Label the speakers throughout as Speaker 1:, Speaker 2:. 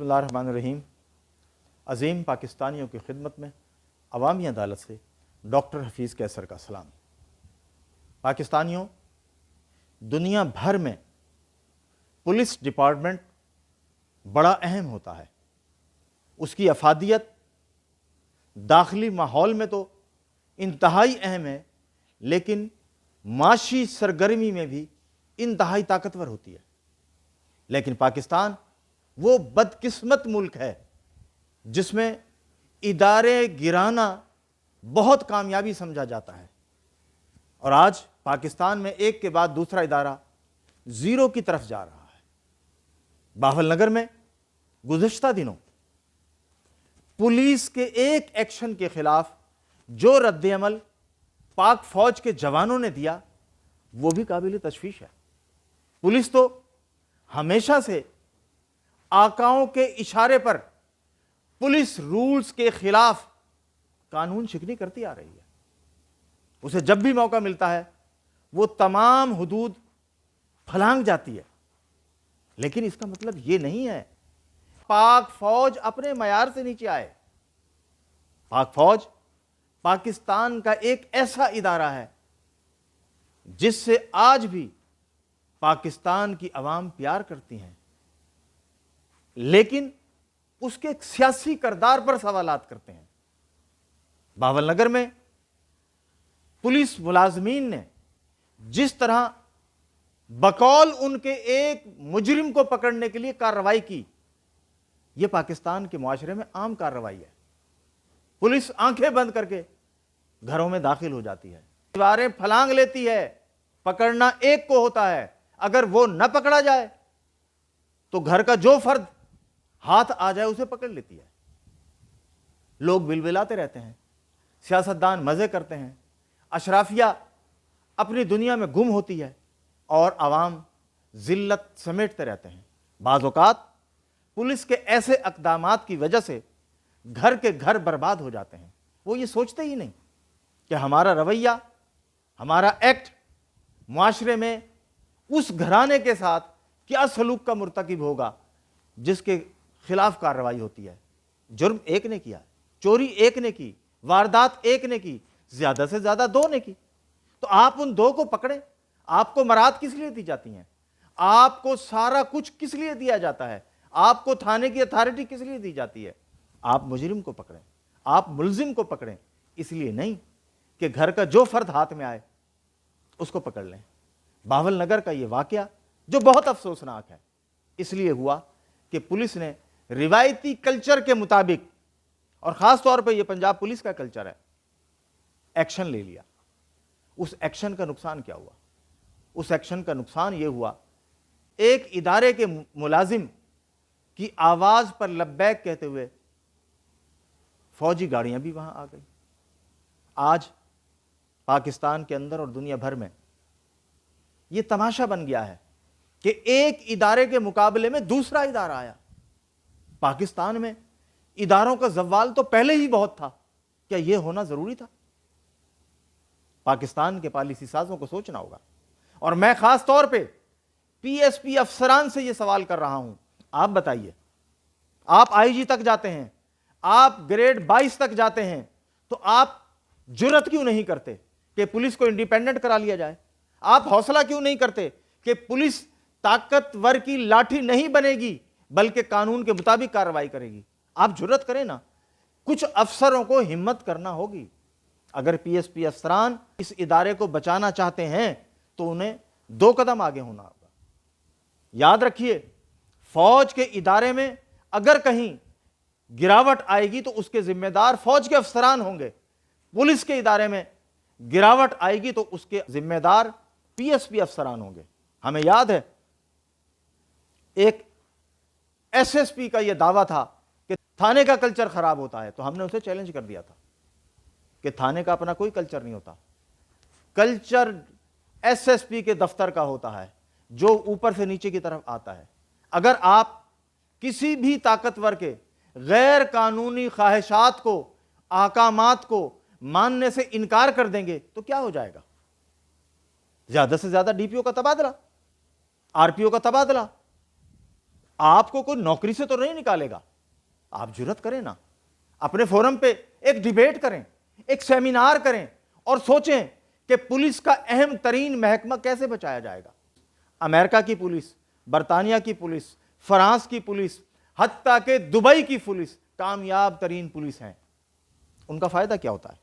Speaker 1: بسم اللہ الرحمن الرحیم۔ عظیم پاکستانیوں کی خدمت میں عوامی عدالت سے ڈاکٹر حفیظ قیصر کا سلام۔ پاکستانیوں، دنیا بھر میں پولیس ڈپارٹمنٹ بڑا اہم ہوتا ہے۔ اس کی افادیت داخلی ماحول میں تو انتہائی اہم ہے، لیکن معاشی سرگرمی میں بھی انتہائی طاقتور ہوتی ہے۔ لیکن پاکستان وہ بدقسمت ملک ہے جس میں ادارے گرانا بہت کامیابی سمجھا جاتا ہے، اور آج پاکستان میں ایک کے بعد دوسرا ادارہ زیرو کی طرف جا رہا ہے۔ باول نگر میں گزشتہ دنوں پولیس کے ایک ایکشن کے خلاف جو رد عمل پاک فوج کے جوانوں نے دیا وہ بھی قابل تشویش ہے۔ پولیس تو ہمیشہ سے آقاؤں کے اشارے پر پولیس رولز کے خلاف قانون شکنی کرتی آ رہی ہے۔ اسے جب بھی موقع ملتا ہے وہ تمام حدود پھلانگ جاتی ہے، لیکن اس کا مطلب یہ نہیں ہے پاک فوج اپنے معیار سے نیچے آئے۔ پاک فوج پاکستان کا ایک ایسا ادارہ ہے جس سے آج بھی پاکستان کی عوام پیار کرتی ہیں، لیکن اس کے سیاسی کردار پر سوالات کرتے ہیں۔ باول نگر میں پولیس ملازمین نے جس طرح بقول ان کے ایک مجرم کو پکڑنے کے لیے کارروائی کی، یہ پاکستان کے معاشرے میں عام کارروائی ہے۔ پولیس آنکھیں بند کر کے گھروں میں داخل ہو جاتی ہے، دیواریں پھلانگ لیتی ہے۔ پکڑنا ایک کو ہوتا ہے، اگر وہ نہ پکڑا جائے تو گھر کا جو فرد ہاتھ آ جائے اسے پکڑ لیتی ہے۔ لوگ بلبلاتے رہتے ہیں، سیاستدان مزے کرتے ہیں، اشرافیہ اپنی دنیا میں گم ہوتی ہے، اور عوام ذلت سمیٹتے رہتے ہیں۔ بعض اوقات پولیس کے ایسے اقدامات کی وجہ سے گھر کے گھر برباد ہو جاتے ہیں۔ وہ یہ سوچتے ہی نہیں کہ ہمارا رویہ، ہمارا ایکٹ معاشرے میں اس گھرانے کے ساتھ کیا سلوک کا مرتکب ہوگا جس کے خلاف کارروائی ہوتی ہے۔ جرم ایک نے کیا، چوری ایک نے کی، واردات ایک نے کی، زیادہ سے زیادہ دو نے کی، تو آپ ان دو کو پکڑیں۔ آپ کو مراد کس لیے دی جاتی ہیں؟ آپ کو سارا کچھ کس لیے دیا جاتا ہے؟ آپ کو تھانے کی اتھارٹی کس لیے دی جاتی ہے؟ آپ مجرم کو پکڑیں، آپ ملزم کو پکڑیں، اس لیے نہیں کہ گھر کا جو فرد ہاتھ میں آئے اس کو پکڑ لیں۔ باول نگر کا یہ واقعہ جو بہت افسوسناک ہے اس لیے ہوا کہ پولیس نے روایتی کلچر کے مطابق، اور خاص طور پہ یہ پنجاب پولیس کا کلچر ہے، ایکشن لے لیا۔ اس ایکشن کا نقصان کیا ہوا؟ اس ایکشن کا نقصان یہ ہوا، ایک ادارے کے ملازم کی آواز پر لبیک کہتے ہوئے فوجی گاڑیاں بھی وہاں آ گئی۔ آج پاکستان کے اندر اور دنیا بھر میں یہ تماشا بن گیا ہے کہ ایک ادارے کے مقابلے میں دوسرا ادارہ آیا۔ پاکستان میں اداروں کا زوال تو پہلے ہی بہت تھا، کیا یہ ہونا ضروری تھا؟ پاکستان کے پالیسی سازوں کو سوچنا ہوگا، اور میں خاص طور پہ پی ایس پی افسران سے یہ سوال کر رہا ہوں۔ آپ بتائیے، آپ آئی جی تک جاتے ہیں، آپ گریڈ 22 تک جاتے ہیں، تو آپ جرت کیوں نہیں کرتے کہ پولیس کو انڈیپینڈنٹ کرا لیا جائے؟ آپ حوصلہ کیوں نہیں کرتے کہ پولیس طاقتور کی لاٹھی نہیں بنے گی بلکہ قانون کے مطابق کارروائی کرے گی؟ آپ جرت کریں نا۔ کچھ افسروں کو ہمت کرنا ہوگی۔ اگر پی ایس پی افسران اس ادارے کو بچانا چاہتے ہیں تو انہیں 2 قدم آگے ہونا ہوگا۔ یاد رکھیے، فوج کے ادارے میں اگر کہیں گراوٹ آئے گی تو اس کے ذمہ دار فوج کے افسران ہوں گے۔ پولیس کے ادارے میں گراوٹ آئے گی تو اس کے ذمہ دار پی ایس پی افسران ہوں گے۔ ہمیں یاد ہے ایک ایس ایس پی کا یہ دعویٰ تھا کہ تھانے کا کلچر خراب ہوتا ہے، تو ہم نے اسے چیلنج کر دیا تھا کہ تھانے کا اپنا کوئی کلچر نہیں ہوتا۔ کلچر ایس ایس پی کے دفتر کا ہوتا ہے جو اوپر سے نیچے کی طرف آتا ہے۔ اگر آپ کسی بھی طاقتور کے غیر قانونی خواہشات کو، احکامات کو ماننے سے انکار کر دیں گے تو کیا ہو جائے گا؟ زیادہ سے زیادہ ڈی پی او کا تبادلہ، آر پی او کا تبادلہ، آپ کو کوئی نوکری سے تو نہیں نکالے گا. آپ جرت کریں نا, اپنے فورم پہ ایک ڈیبیٹ کریں, ایک سیمینار کریں اور سوچیں کہ پولیس کا اہم ترین محکمہ کیسے بچایا جائے گا. امریکہ کی پولیس, برطانیہ کی پولیس, فرانس کی پولیس, حتیٰ کہ دبئی کی پولیس کامیاب ترین پولیس ہیں. ان کا فائدہ کیا ہوتا ہے؟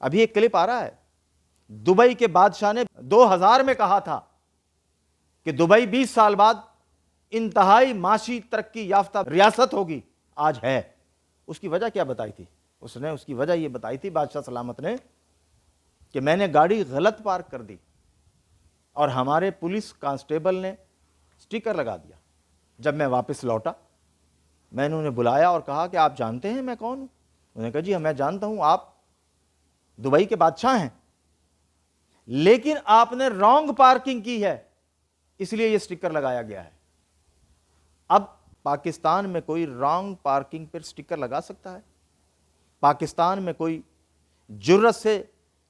Speaker 1: ابھی ایک کلپ آ رہا ہے, دبئی کے بادشاہ نے 2000 میں کہا تھا کہ دبئی 20 سال بعد انتہائی معاشی ترقی یافتہ ریاست ہوگی. آج ہے. اس کی وجہ کیا بتائی تھی؟ اس نے اس کی وجہ یہ بتائی تھی بادشاہ سلامت نے کہ میں نے گاڑی غلط پارک کر دی اور ہمارے پولیس کانسٹیبل نے سٹیکر لگا دیا. جب میں واپس لوٹا میں نے انہیں بلایا اور کہا کہ آپ جانتے ہیں میں کون ہوں؟ انہوں نے کہا جی میں جانتا ہوں, آپ دبئی کے بادشاہ ہیں, لیکن آپ نے رانگ پارکنگ کی ہے اس لیے یہ سٹیکر لگایا گیا ہے. اب پاکستان میں کوئی رانگ پارکنگ پر سٹیکر لگا سکتا ہے؟ پاکستان میں کوئی جرت سے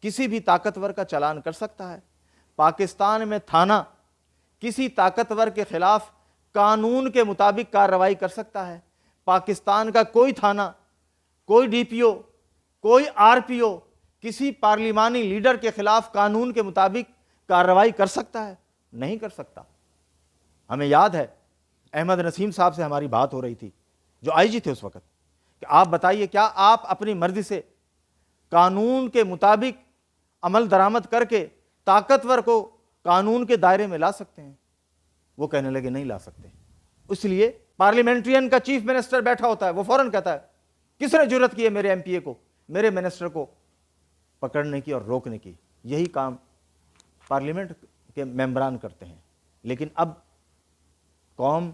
Speaker 1: کسی بھی طاقتور کا چلان کر سکتا ہے؟ پاکستان میں تھانہ کسی طاقتور کے خلاف قانون کے مطابق کارروائی کر سکتا ہے؟ پاکستان کا کوئی تھانہ, کوئی ڈی پی او, کوئی آر پی او کسی پارلیمانی لیڈر کے خلاف قانون کے مطابق کارروائی کر سکتا ہے؟ نہیں کر سکتا. ہمیں یاد ہے احمد نسیم صاحب سے ہماری بات ہو رہی تھی جو آئی جی تھے اس وقت, کہ آپ بتائیے کیا آپ اپنی مرضی سے قانون کے مطابق عمل درآمد کر کے طاقتور کو قانون کے دائرے میں لا سکتے ہیں؟ وہ کہنے لگے نہیں لا سکتے. اس لیے پارلیمنٹرین کا چیف منسٹر بیٹھا ہوتا ہے, وہ فوراً کہتا ہے کس نے جرت کی ہے میرے ایم پی اے کو, میرے منسٹر کو پکڑنے کی اور روکنے کی. یہی کام پارلیمنٹ کے ممبران کرتے ہیں. لیکن اب قوم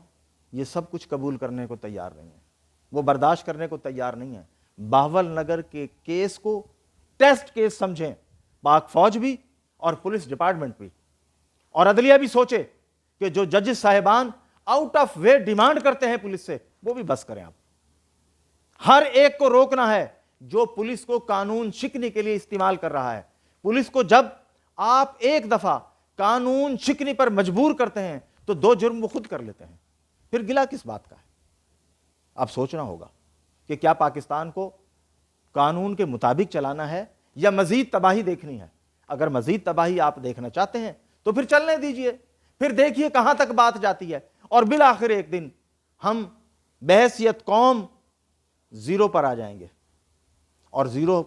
Speaker 1: یہ سب کچھ قبول کرنے کو تیار نہیں ہے, وہ برداشت کرنے کو تیار نہیں ہے. بہاول نگر کے کیس کو ٹیسٹ کیس سمجھیں پاک فوج بھی اور پولیس ڈپارٹمنٹ بھی, اور عدلیہ بھی سوچے کہ جو ججز صاحبان آؤٹ آف وے ڈیمانڈ کرتے ہیں پولیس سے وہ بھی بس کریں. آپ ہر ایک کو روکنا ہے جو پولیس کو قانون شکنی کے لیے استعمال کر رہا ہے. پولیس کو جب آپ ایک دفعہ قانون شکنی پر مجبور کرتے ہیں تو 2 جرم وہ خود کر لیتے ہیں, پھر گلا کس بات کا ہے؟ اب سوچنا ہوگا کہ کیا پاکستان کو قانون کے مطابق چلانا ہے یا مزید تباہی دیکھنی ہے. اگر مزید تباہی آپ دیکھنا چاہتے ہیں تو پھر چلنے دیجئے, پھر دیکھیے کہاں تک بات جاتی ہے, اور بالآخر ایک دن ہم بحیثیت قوم زیرو پر آ جائیں گے. اور زیرو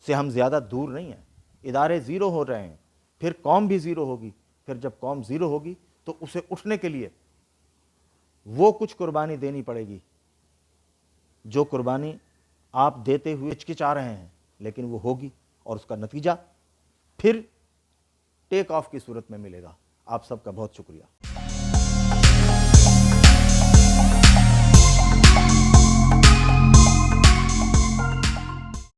Speaker 1: سے ہم زیادہ دور نہیں ہیں, ادارے زیرو ہو رہے ہیں, پھر قوم بھی زیرو ہوگی. پھر جب قوم زیرو ہوگی تو اسے اٹھنے کے لیے وہ کچھ قربانی دینی پڑے گی جو قربانی آپ دیتے ہوئے ہچکچا رہے ہیں, لیکن وہ ہوگی اور اس کا نتیجہ پھر ٹیک آف کی صورت میں ملے گا. آپ سب کا بہت شکریہ.